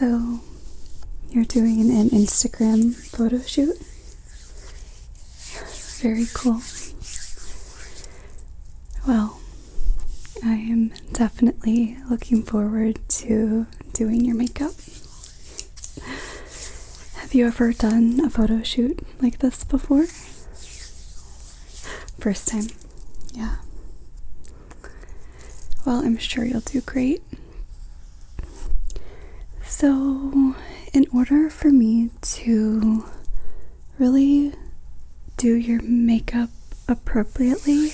So, you're doing an Instagram photo shoot? Very cool. Well, I am definitely looking forward to doing your makeup. Have you ever done a photo shoot like this before? First time? Yeah. Well, I'm sure you'll do great. So, in order for me to really do your makeup appropriately,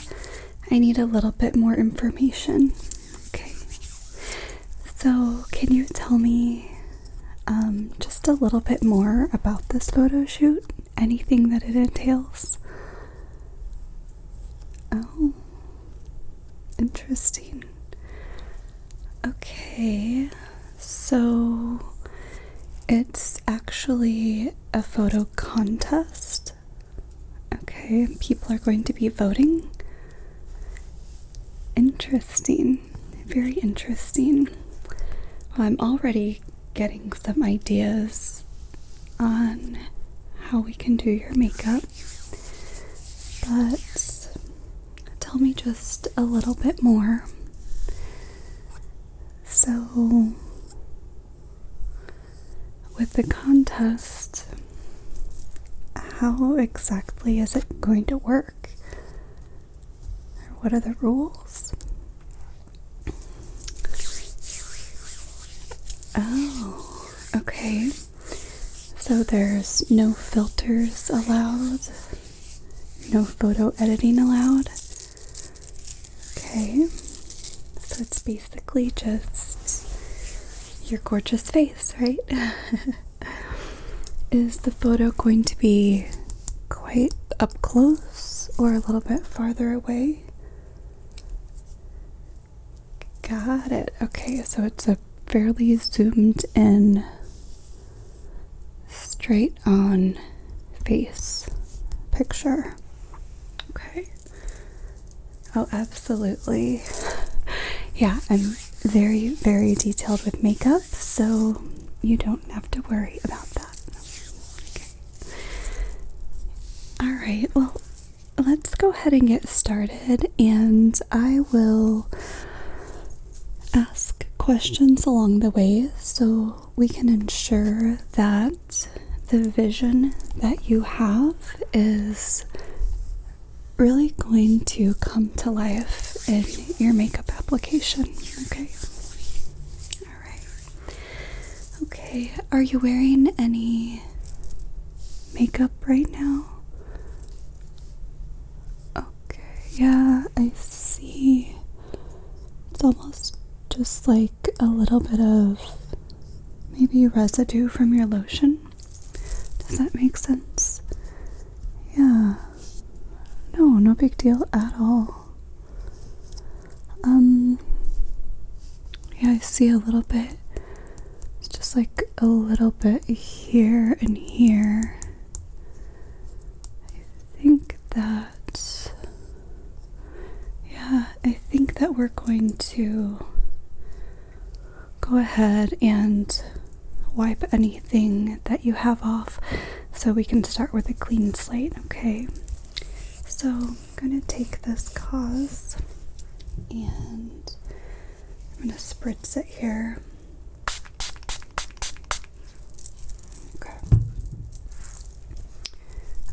I need a little bit more information. Okay. So, can you tell me just a little bit more about this photo shoot? Anything that it entails? Oh, interesting. Okay, so it's actually a photo contest. Okay, people are going to be voting. Interesting, very interesting. Well, I'm already getting some ideas on how we can do your makeup, but tell me just a little bit more. So, with the contest, how exactly is it going to work? What are the rules? Oh, okay. So there's no filters allowed, no photo editing allowed. Okay, so it's basically just your gorgeous face, right? Is the photo going to be quite up close or a little bit farther away? Got it. Okay, so it's a fairly zoomed in, straight on face picture. Okay. Oh, absolutely. Yeah, I'm very, very detailed with makeup, so you don't have to worry about that. Okay. Alright, well, let's go ahead and get started, and I will ask questions along the way so we can ensure that the vision that you have is really going to come to life in your makeup application. Okay. All right. Okay. Are you wearing any makeup right now? Okay. Yeah, I see. It's almost just like a little bit of maybe residue from your lotion. Does that make sense? Yeah. No big deal at all. Yeah, I see a little bit. It's just like a little bit here and here. I think that we're going to go ahead and wipe anything that you have off so we can start with a clean slate, okay? So I'm going to take this gauze and I'm going to spritz it here.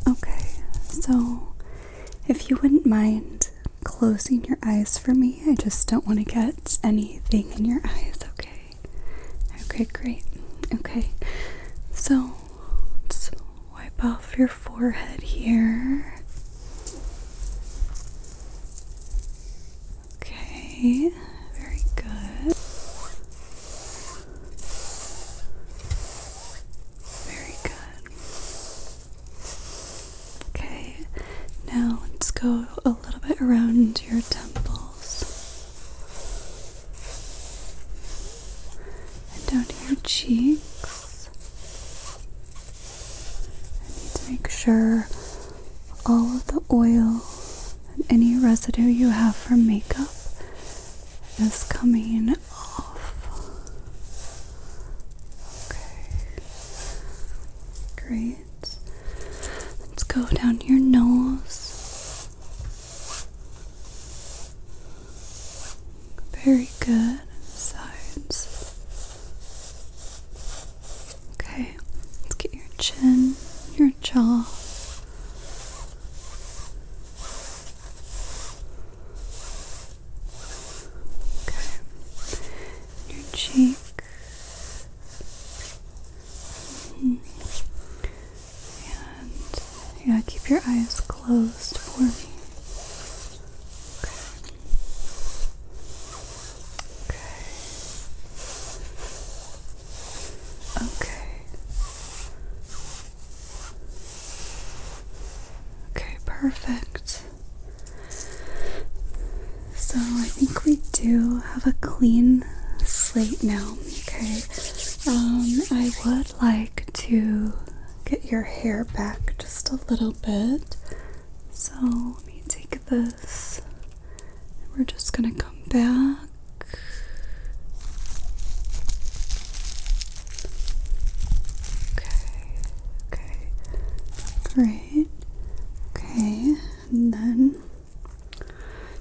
Okay, so if you wouldn't mind closing your eyes for me, I just don't want to get anything in your eyes, okay? Okay, great. Okay, so let's wipe off your forehead here. Okay, very good. Very good. Okay, now let's go a little bit around your temples and down to your cheeks. I need to make sure all of the oil and any residue you have from makeup is coming off. Very good. Sides. Okay, let's get your chin, your jaw. Okay, your cheek. And yeah, keep your eyes closed for me. Perfect. So I think we do have a clean slate now, okay? I would like to get your hair back just a little bit. So let me take this. We're just gonna come back. Okay, great. Okay, and then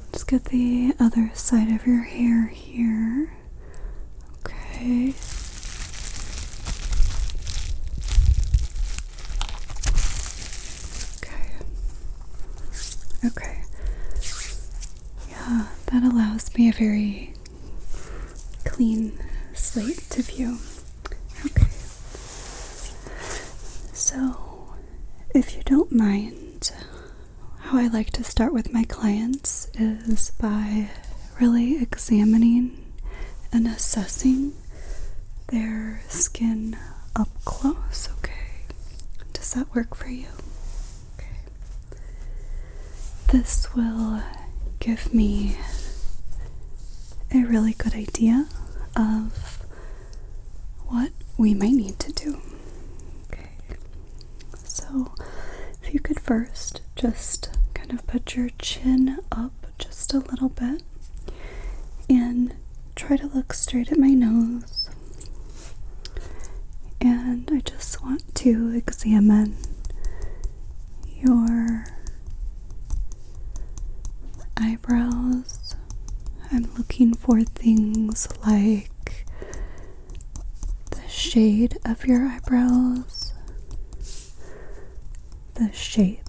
let's get the other side of your hair here. Okay. Okay. Yeah, that allows me a very clean slate to view. Okay. So, if you don't mind, how I like to start with my clients is by really examining and assessing their skin up close, okay? Does that work for you? Okay. This will give me a really good idea of what we might need to do. Okay. So, if you could first just kind of put your chin up just a little bit and try to look straight at my nose. And I just want to examine your eyebrows. I'm looking for things like the shade of your eyebrows, the shape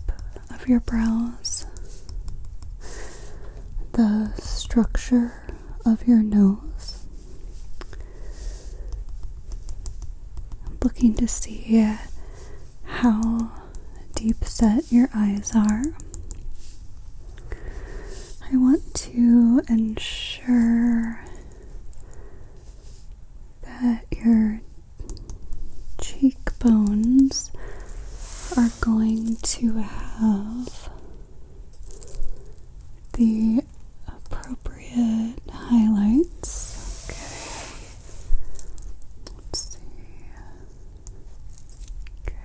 of your brows, the structure of your nose. I'm looking to see how deep set your eyes are. I want to ensure that your cheekbones are going to have the appropriate highlights. Okay. Let's see. Okay.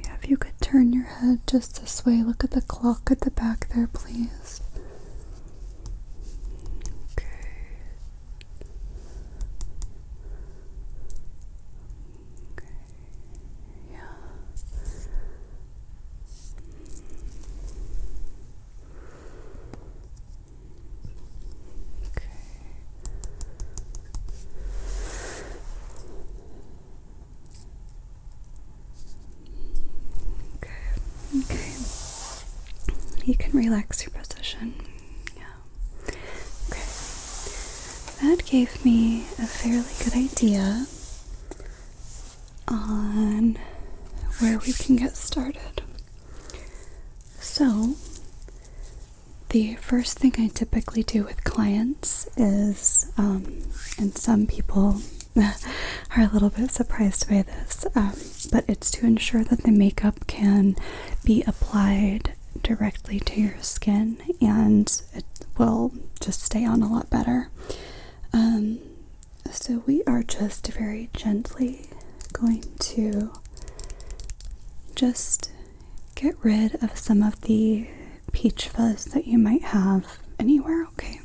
Yeah, if you could turn your head just this way, look at the clock at the back there, please. Okay, you can relax your position. Yeah. Okay, that gave me a fairly good idea on where we can get started. So, the first thing I typically do with clients is, and some people are a little bit surprised by this, but it's to ensure that the makeup can be applied directly to your skin and it will just stay on a lot better. So we are just very gently going to just get rid of some of the peach fuzz that you might have anywhere, okay?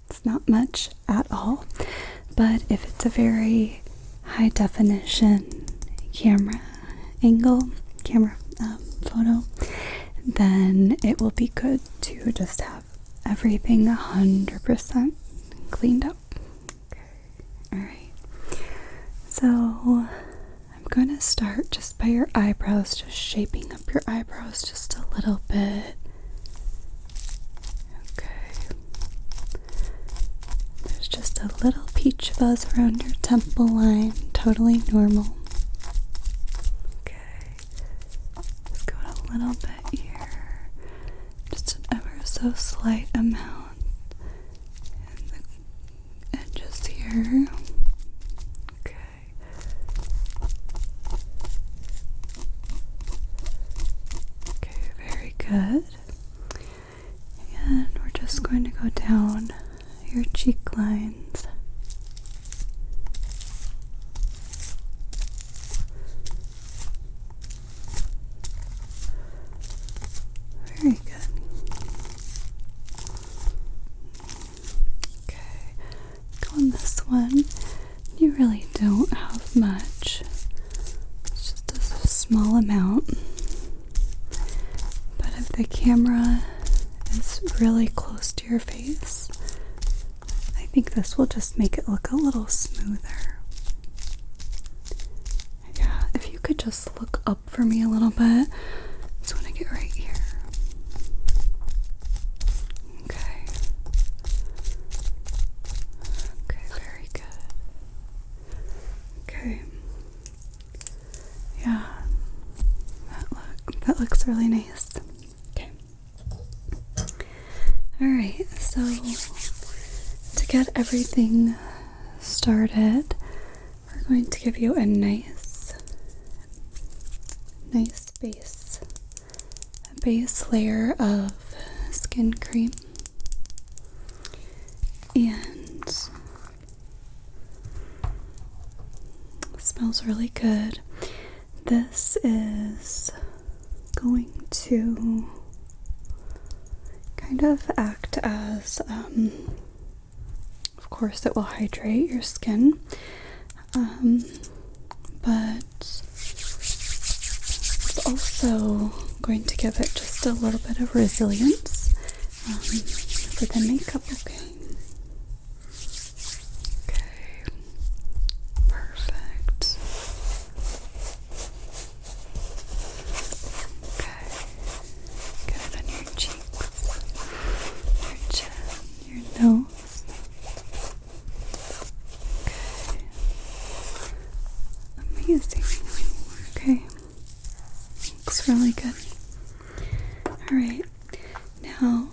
It's not much at all, but if it's a very high definition camera photo, then it will be good to just have everything 100% cleaned up. Okay. Alright. So I'm going to start just by your eyebrows, just shaping up your eyebrows just a little bit. Okay. There's just a little peach fuzz around your temple line, totally normal. Okay. Just go a little bit here. Just an ever so slight amount. And the edges here. Good. And we're just going to go down your cheek lines. Very good. Okay, go on this one. You really don't have much. It's just a small amount. If the camera is really close to your face, I think this will just make it look a little smoother. Yeah, if you could just look up for me a little bit. Just want to get right here. Okay. Okay, very good. Okay. Yeah, that looks really nice. Alright, so to get everything started, we're going to give you a nice base layer of skin cream. And it smells really good. This is going to kind of act as, of course it will hydrate your skin, but it's also going to give it just a little bit of resilience for the makeup. Okay. Okay. Perfect. Okay. Get it on your cheeks. Your chin, your nose. Okay. Amazing. Okay. Looks really good. Alright. Now,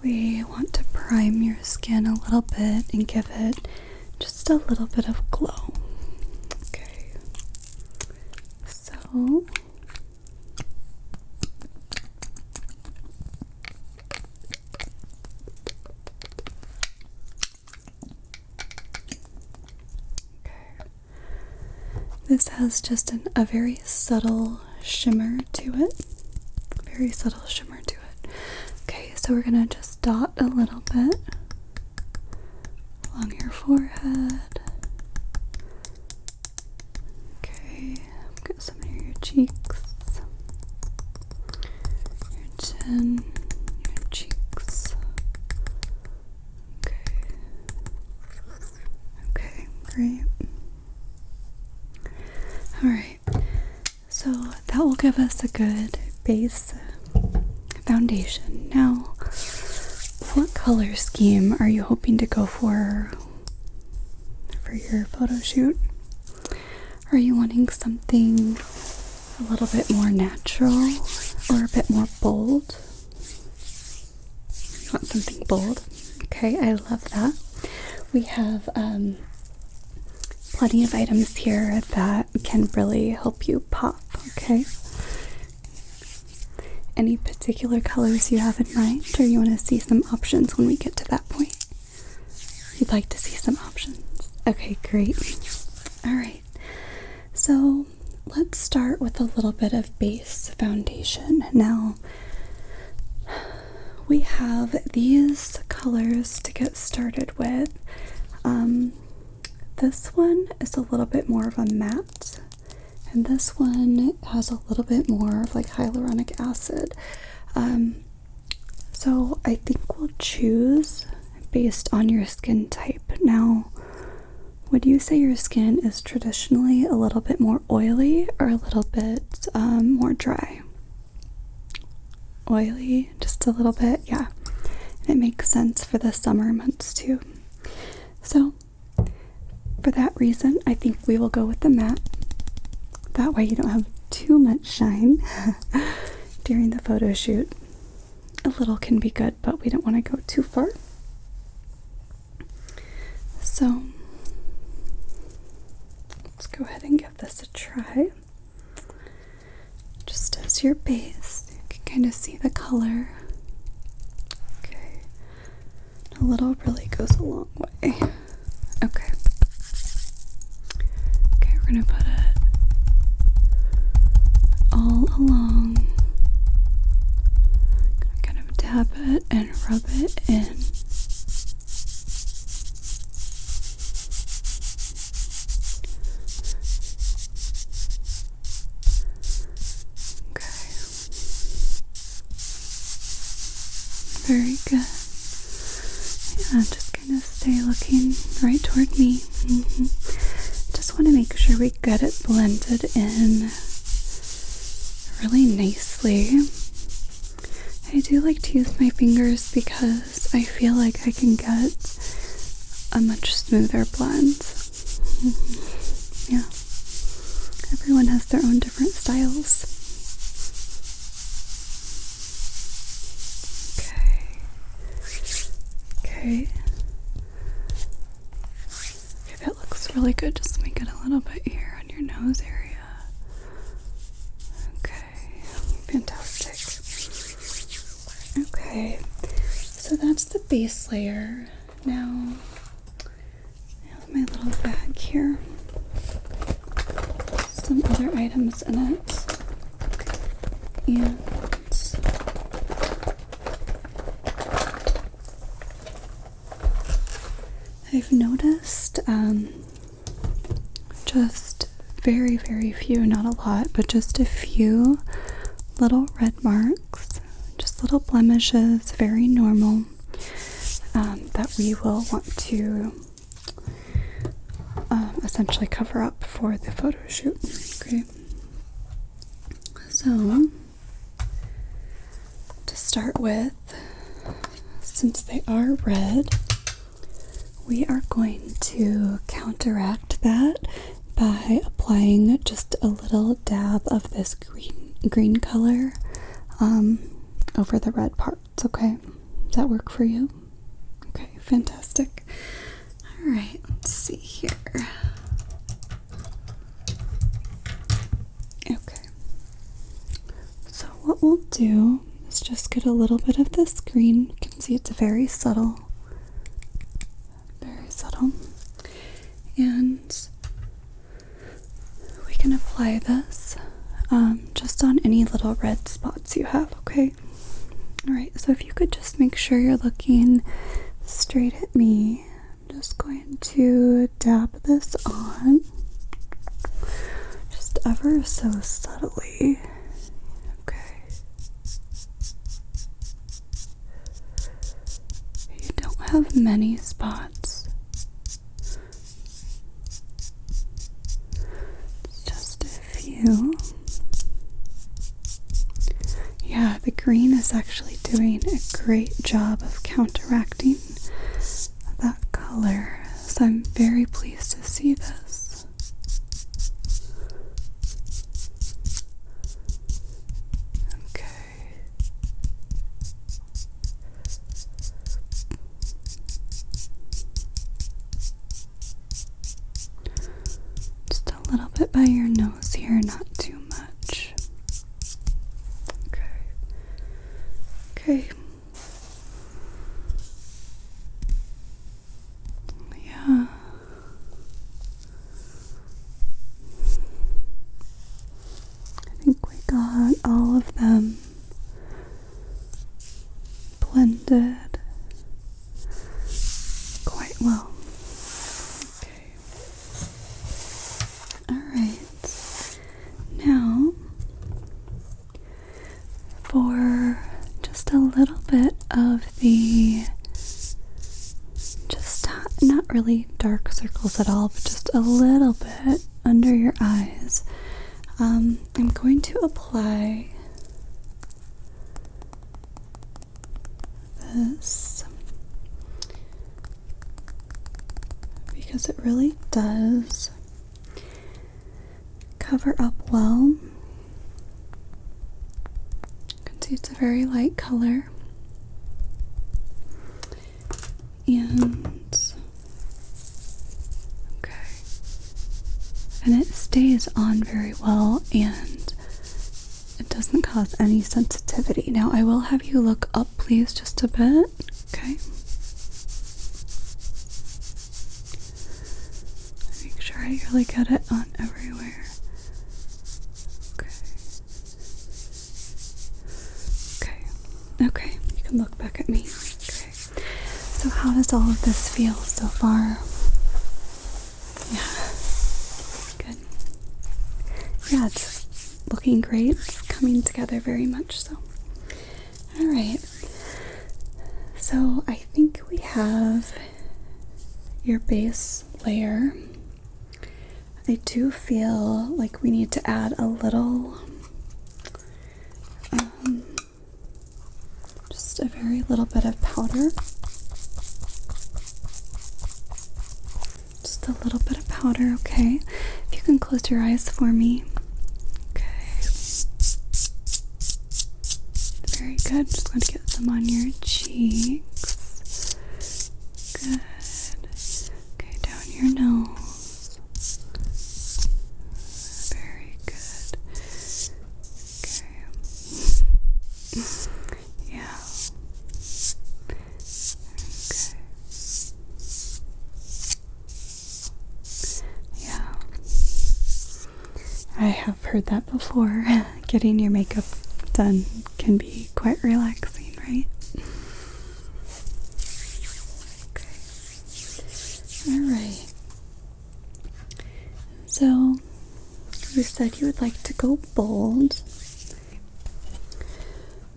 we want to prime your skin a little bit and give it just a little bit of glow. Okay. So, this has just a very subtle shimmer to it. Very subtle shimmer to it. Okay, so we're gonna just dot a little bit along your forehead. Okay, get some near your cheeks, your chin, your cheeks. Okay. Okay, great. Alright, so that will give us a good base foundation. Now, what color scheme are you hoping to go for your photo shoot? Are you wanting something a little bit more natural or a bit more bold? You want something bold? Okay, I love that. We have plenty of items here that can really help you pop, okay? Any particular colors you have in mind, or you want to see some options when we get to that point? You'd like to see some options. Okay, great. Alright, so let's start with a little bit of base foundation. Now, we have these colors to get started with. This one is a little bit more of a matte, And this one has a little bit more of like hyaluronic acid. So I think we'll choose based on your skin type. Now, would you say your skin is traditionally a little bit more oily or a little bit more dry? Oily, just a little bit, yeah. And it makes sense for the summer months too. So, for that reason, I think we will go with the matte. That way you don't have too much shine during the photo shoot. A little can be good, but we don't want to go too far. So, let's go ahead and give this a try. Just as your base, you can kind of see the color. Okay. A little really goes a long way. Okay. Okay, we're going to put it all along. Kind of dab it and rub it in. Very good. Yeah, just kind of stay looking right toward me. Just want to make sure we get it blended in really nicely. I do like to use my fingers because I feel like I can get a much smoother blend. Yeah. Everyone has their own different styles. Okay, that looks really good. Just make it a little bit here on your nose area. Okay, fantastic. Okay, so that's the base layer. Now, I have my little bag here. Some other items in it. And I've noticed just very, very few, not a lot, but just a few little red marks, just little blemishes, very normal, that we will want to essentially cover up for the photo shoot. Okay. So, to start with, since they are red, we are going to counteract that by applying just a little dab of this green color over the red parts, okay? Does that work for you? Okay, fantastic. All right, let's see here. Okay. So what we'll do is just get a little bit of this green. You can see it's very subtle. And we can apply this just on any little red spots you have, okay? Alright, so if you could just make sure you're looking straight at me. I'm just going to dab this on just ever so subtly. Okay. You don't have many spots. Yeah, the green is actually doing a great job of counteracting that color, so I'm very pleased to see this. Okay. Just a little bit by your nose here, not too much. Okay. Yeah. I think we got all of them blended quite well. Okay. Alright. for just a little bit of the, just not really dark circles at all, but just a little bit under your eyes. I'm going to apply this because it really does cover up well. You can see it's a very light color, and okay, and it stays on very well, and it doesn't cause any sensitivity. Now I will have you look up, please, just a bit. Okay, make sure I really get it on everywhere. Okay, you can look back at me. Okay, so how does all of this feel so far? Yeah, good. Yeah, it's looking great. It's coming together very much so. Alright, so I think we have your base layer. I do feel like we need to add a little just a very little bit of powder. Just a little bit of powder, okay? If you can close your eyes for me. Okay. Very good. Just going to get some on your cheeks. Good. Okay, down your nose. Very good. Okay. Yeah. Okay. Yeah. I have heard that before. Getting your makeup done can be quite relaxing, right? Okay. Alright. So, you said you would like to go bold.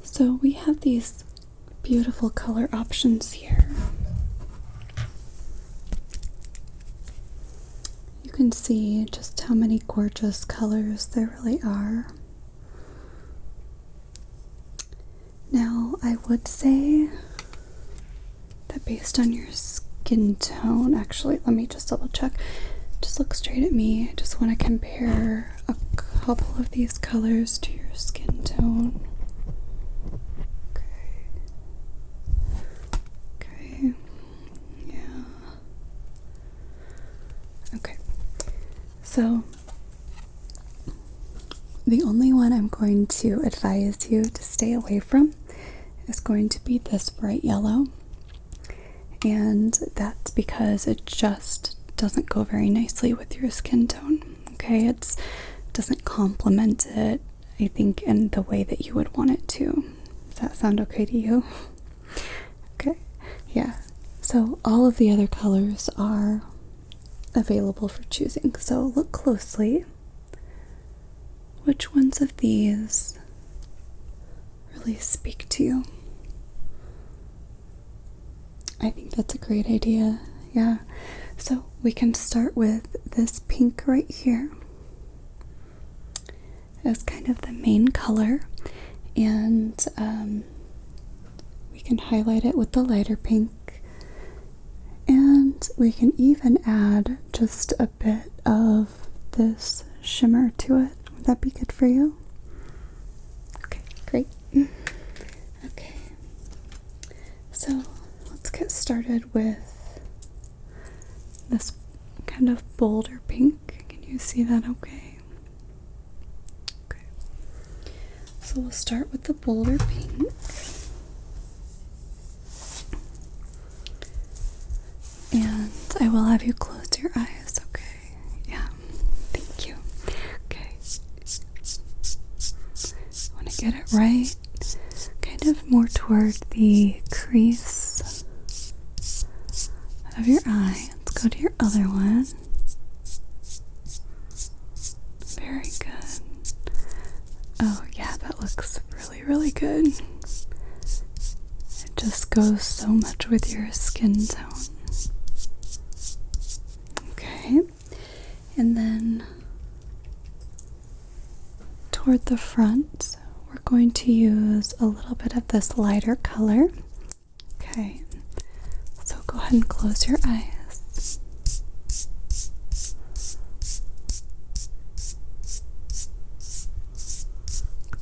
So we have these beautiful color options here. You can see just how many gorgeous colors there really are. Now, I would say that based on your skin tone, actually, let me just double check. Just look straight at me. I just want to compare a couple of these colors to your skin tone. So, the only one I'm going to advise you to stay away from is going to be this bright yellow, and that's because it just doesn't go very nicely with your skin tone. Okay, it doesn't complement it, I think, in the way that you would want it to. Does that sound okay to you? Okay, yeah. So all of the other colors are available for choosing. So look closely. Which ones of these really speak to you? I think that's a great idea. Yeah. So we can start with this pink right here as kind of the main color, and we can highlight it with the lighter pink. And we can even add just a bit of this shimmer to it. Would that be good for you? Okay, great. Okay, so let's get started with this kind of bolder pink. Can you see that okay? Okay, so we'll start with the bolder pink. And I will have you close your eyes, okay? Yeah, thank you. Okay. I want to get it right, kind of more toward the crease of your eye. Let's go to your other one. Very good. Oh, yeah, that looks really, really good. It just goes so much with your skin tone. Okay, and then toward the front, we're going to use a little bit of this lighter color. Okay, so go ahead and close your eyes.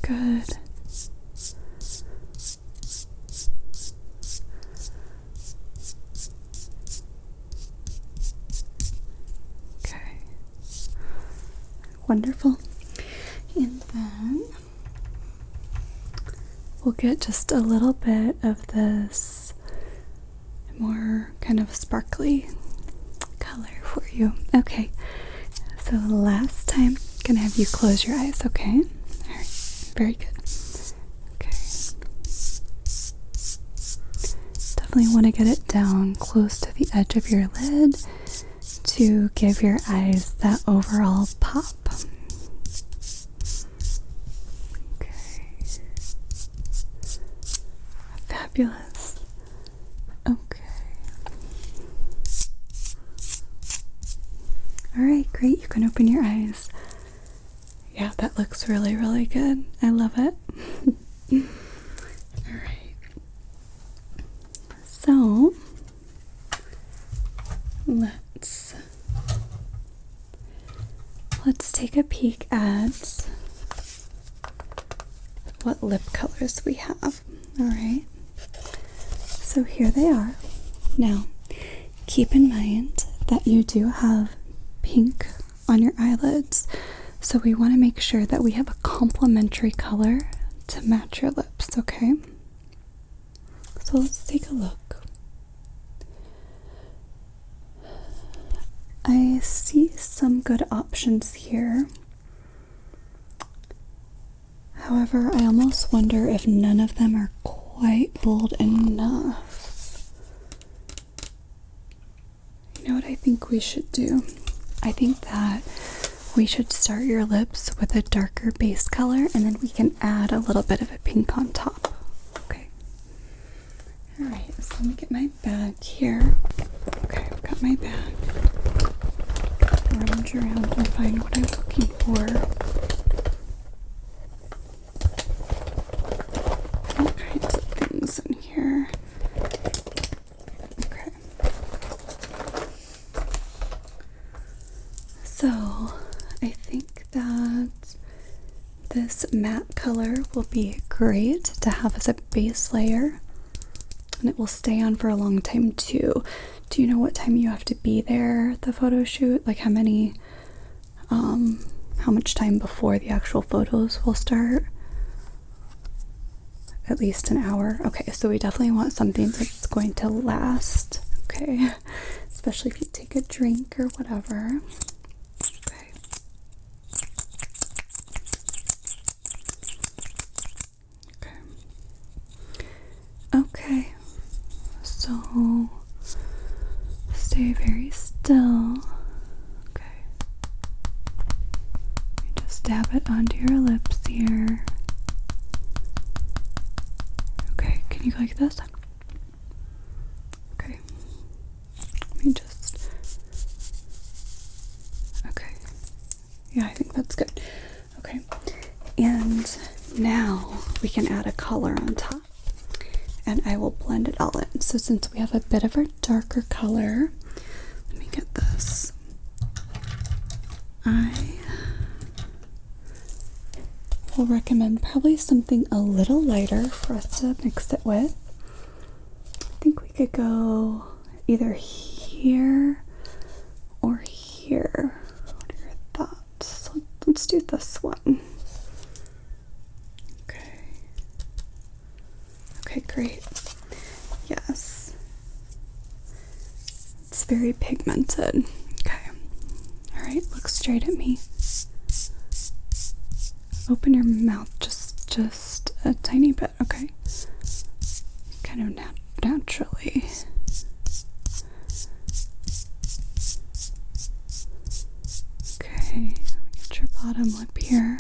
Good. Okay. Wonderful. And then we'll get just a little bit of this more kind of sparkly color for you. Okay. So last time, I'm gonna have you close your eyes, okay? Alright, very good. Okay. Definitely want to get it down close to the edge of your lid to give your eyes that overall pop. Okay. Fabulous. Okay. Alright, great. You can open your eyes. Yeah, that looks really, really good. I love it. Alright. So, let's take a peek at what lip colors we have. Alright. So here they are. Now, keep in mind that you do have pink on your eyelids, so we want to make sure that we have a complementary color to match your lips, okay? So let's take a look. I see some good options here. However, I almost wonder if none of them are quite bold enough. You know what I think we should do? I think that we should start your lips with a darker base color, and then we can add a little bit of a pink on top. Okay. Alright, so let me get my bag here. Okay, I've got my bag. Rummage around and find what I'm looking for. All kinds of things in here. Okay. So, I think that this matte color will be great to have as a base layer, and it will stay on for a long time too. Do you know what time you have to be there at the photo shoot? Like how much time before the actual photos will start? At least an hour. Okay, so we definitely want something that's going to last. Okay, especially if you take a drink or whatever. Okay. Okay, so stay very still. Okay. Just dab it onto your lips here. Okay, can you go like this? Okay. Let me just. Okay. Yeah, I think that's good. Okay. And now we can add a color on top, and I will blend it all in. So since we have a bit of a darker color, let me get this. I will recommend probably something a little lighter for us to mix it with. I think we could go either here or here. What are your thoughts? Let's do this one. Okay, great. Yes. It's very pigmented. Okay. Alright, look straight at me. Open your mouth just a tiny bit, okay? Kind of naturally. Okay, get your bottom lip here.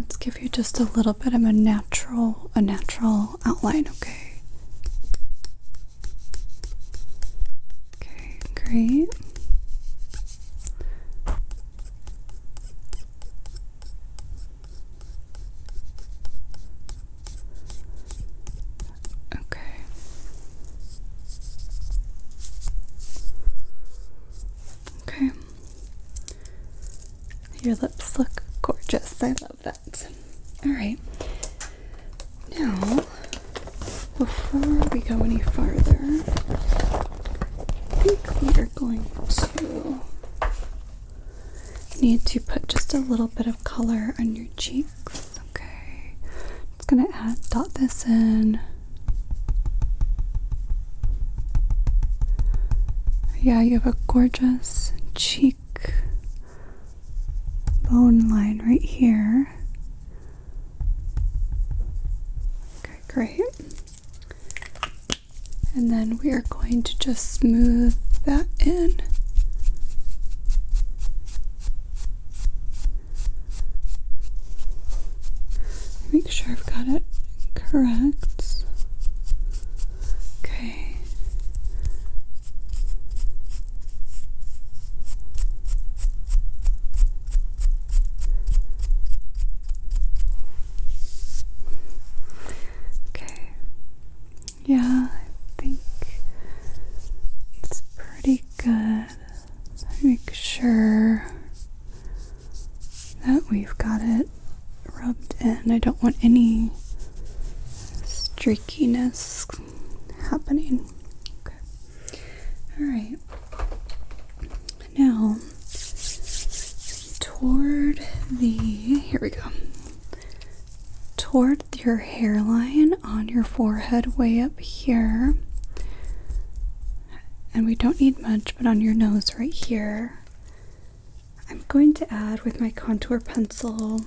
let's give you just a little bit of a natural outline, okay? Okay, great. Okay. Okay. Your lips look gorgeous. I love that. Alright. Now, before we go any farther, I think we are going to need to put just a little bit of color on your cheeks. Okay. Just gonna dot this in. Yeah, you have a gorgeous cheek bone line right here. Okay, great. And then we are going to just smooth that in. Make sure I've got it correct. Okay. Yeah, I think it's pretty good. Make sure that we've got it rubbed in. I don't want any streakiness happening. Okay. Alright. Now, here we go. Toward your hairline on your forehead way up here, and we don't need much, but on your nose right here, I'm going to add with my contour pencil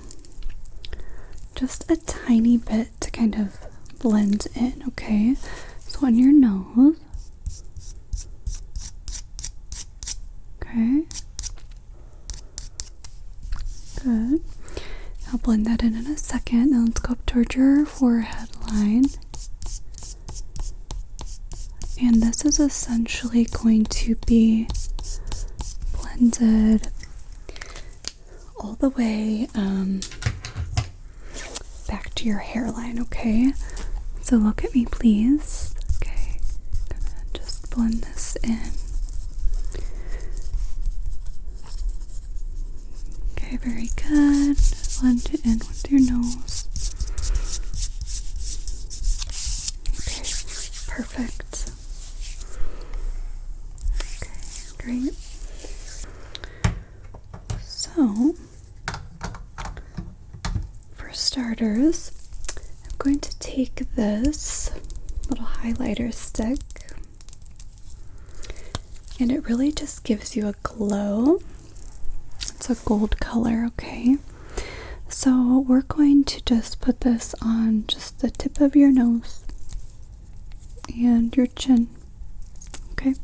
just a tiny bit to kind of blend in, okay? So on your nose, okay, good. I'll blend that in a second. Now let's go up towards your forehead line. And this is essentially going to be blended all the way back to your hairline, okay? So look at me, please. Okay, I'm gonna just blend this in. Okay, very good. Blend it in with your nose. Okay, perfect. Okay, great. So, for starters, I'm going to take this little highlighter stick, and it really just gives you a glow. It's a gold color, okay? So we're going to just put this on just the tip of your nose and your chin, okay?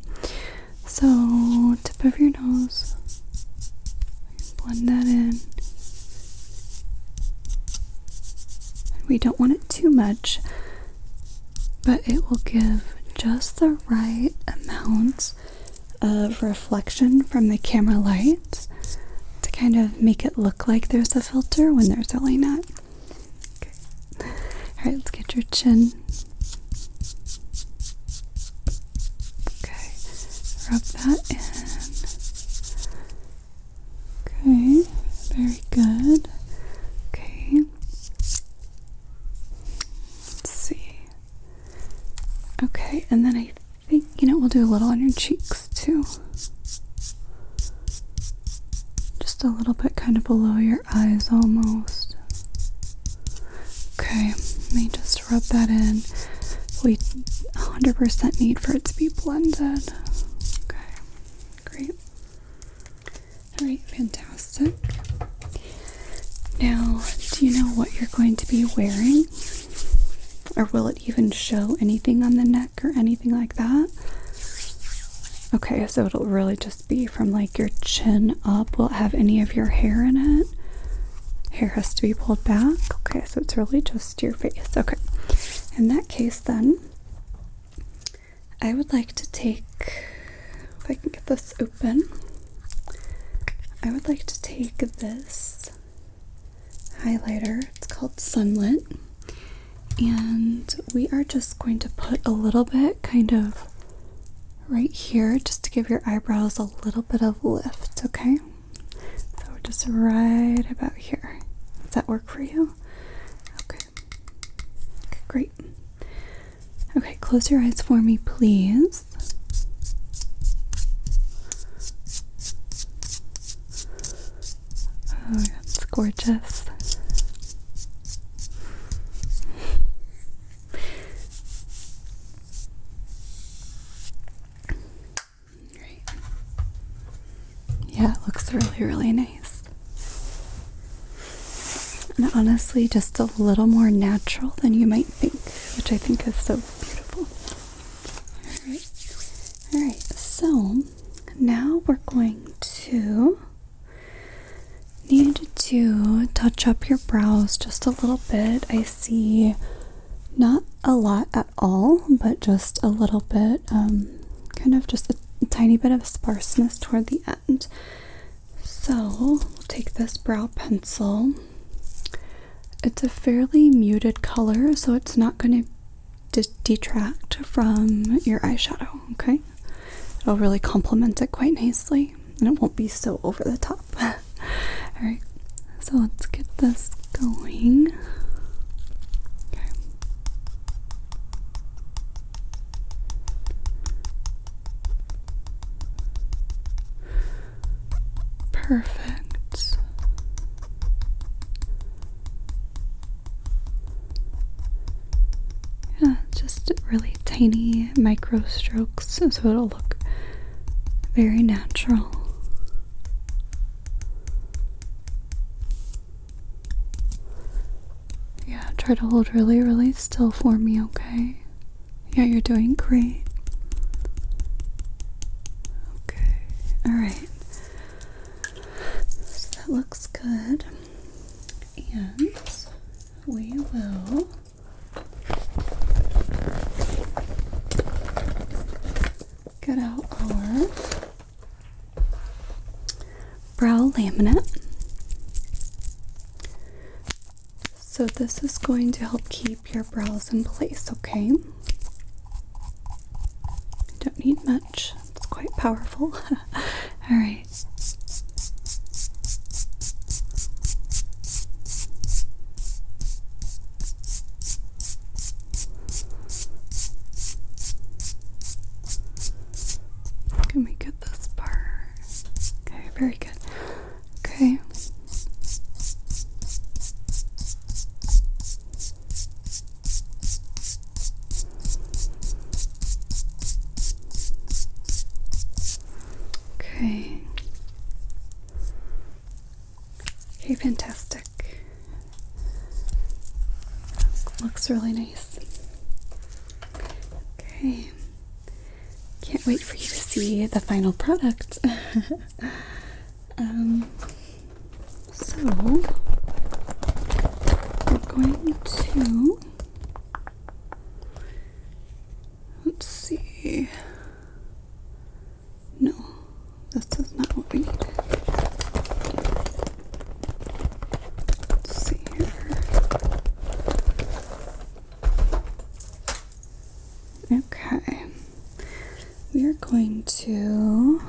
So tip of your nose, blend that in. We don't want it too much, but it will give just the right amount of reflection from the camera light to kind of make it look like there's a filter when there's really not. Okay. Alright, let's get your chin. Okay, rub that in. Okay, very good. Okay. Let's see. Okay, and then I think, we'll do a little on your cheeks too. Just a little bit kind of below your eyes almost. Okay, let me just rub that in. We 100% need for it to be blended. Okay, great. Alright, fantastic. Now, do you know what you're going to be wearing? Or will it even show anything on the neck or anything like that? Okay, so it'll really just be from like your chin up. Will it have any of your hair in it? hair has to be pulled back. Okay, so it's really just your face. Okay, in that case then, I would like to take, if I can get this open, I would like to take this highlighter. It's called Sunlit. And we are just going to put a little bit kind of right here just to give your eyebrows a little bit of lift, okay? So just right about here. Does that work for you? Okay. Okay, great. Okay, close your eyes for me, please. Oh, that's gorgeous. Yeah, it looks really, really nice. And honestly, just a little more natural than you might think, which I think is so beautiful. Alright, so now we're going to need to touch up your brows just a little bit. I see not a lot at all, but just a little bit, kind of just a tiny bit of sparseness toward the end. So we'll take this brow pencil. It's a fairly muted color, so it's not going to detract from your eyeshadow, okay? It'll really complement it quite nicely, and it won't be so over the top. Alright, so let's get this going. Okay. Perfect. Yeah, just really tiny micro strokes so it'll look very natural. Yeah, try to hold really, really still for me, okay? Yeah, you're doing great. Okay, alright. So that looks good. And we will get out our brow laminate. So this is going to help keep your brows in place, okay? You don't need much. It's quite powerful. All right. Can we get this part? Okay, very good. Okay. Okay. Okay, fantastic. Looks really nice. Okay. Can't wait for you to see the final product. So we're going to, let's see. No, this is not what we need. Let's see here. Okay. We are going to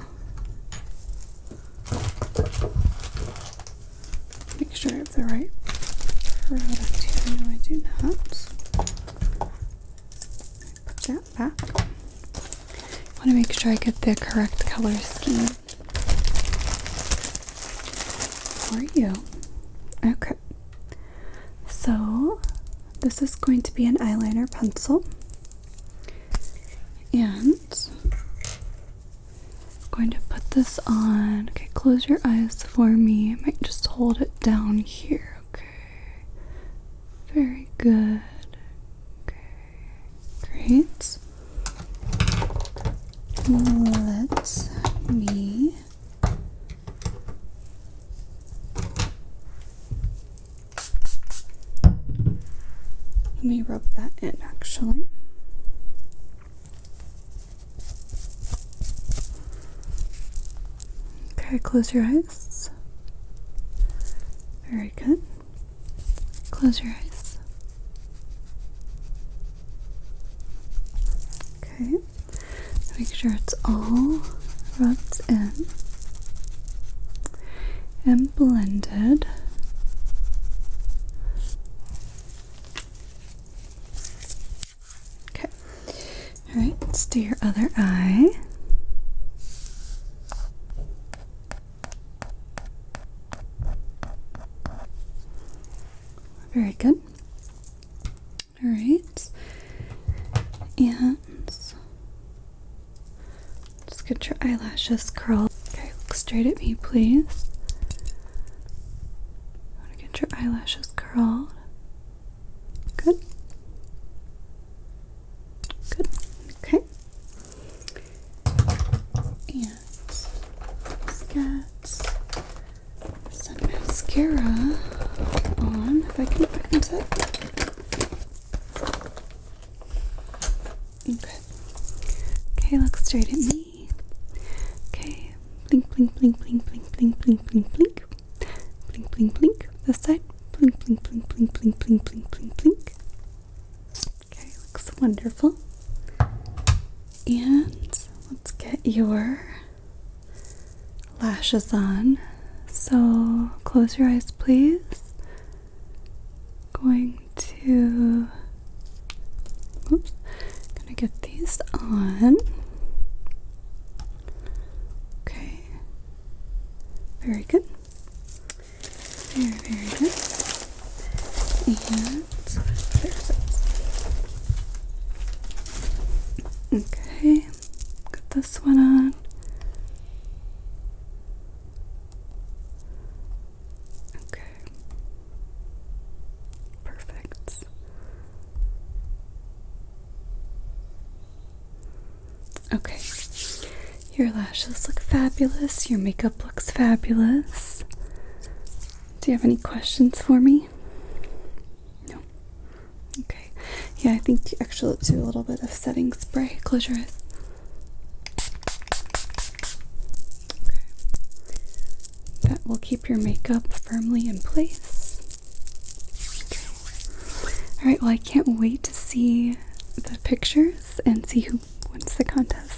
make sure I have the right product here. No, I do not. Put that back. I want to make sure I get the correct color scheme for you. Okay. So this is going to be an eyeliner pencil. And I'm going to put this on. Okay, close your eyes for me. I might just hold it down here. Okay. Very good. Okay. Great. Let me me rub that in actually. Okay, close your eyes. Very good. Close your eyes. Okay. Make sure it's all rubbed in and blended. Okay. Alright, let's do your other eye. Very good. Alright. And just get your eyelashes curled. Okay, look straight at me, please. I want to get your eyelashes curled. Good. Good. Okay. And let's get some mascara on, if I can find it. Okay. Okay, look straight at me. Okay. Blink, blink, blink, blink, blink, blink, blink, blink, blink. Blink, blink, blink. This side. Blink, blink, blink, blink, blink, blink, blink, blink, blink. Okay, looks wonderful. And let's get your lashes on. So close your eyes, please. Going to, oops, gonna get these on. Okay, very good. Very, very good. And there's it. Okay, got this one on. Okay, your lashes look fabulous, your makeup looks fabulous. Do you have any questions for me? No? Okay, yeah, I think actually let's do a little bit of setting spray. Close your eyes. Okay, that will keep your makeup firmly in place. Okay. Alright, well I can't wait to see the pictures and see who wins the contest.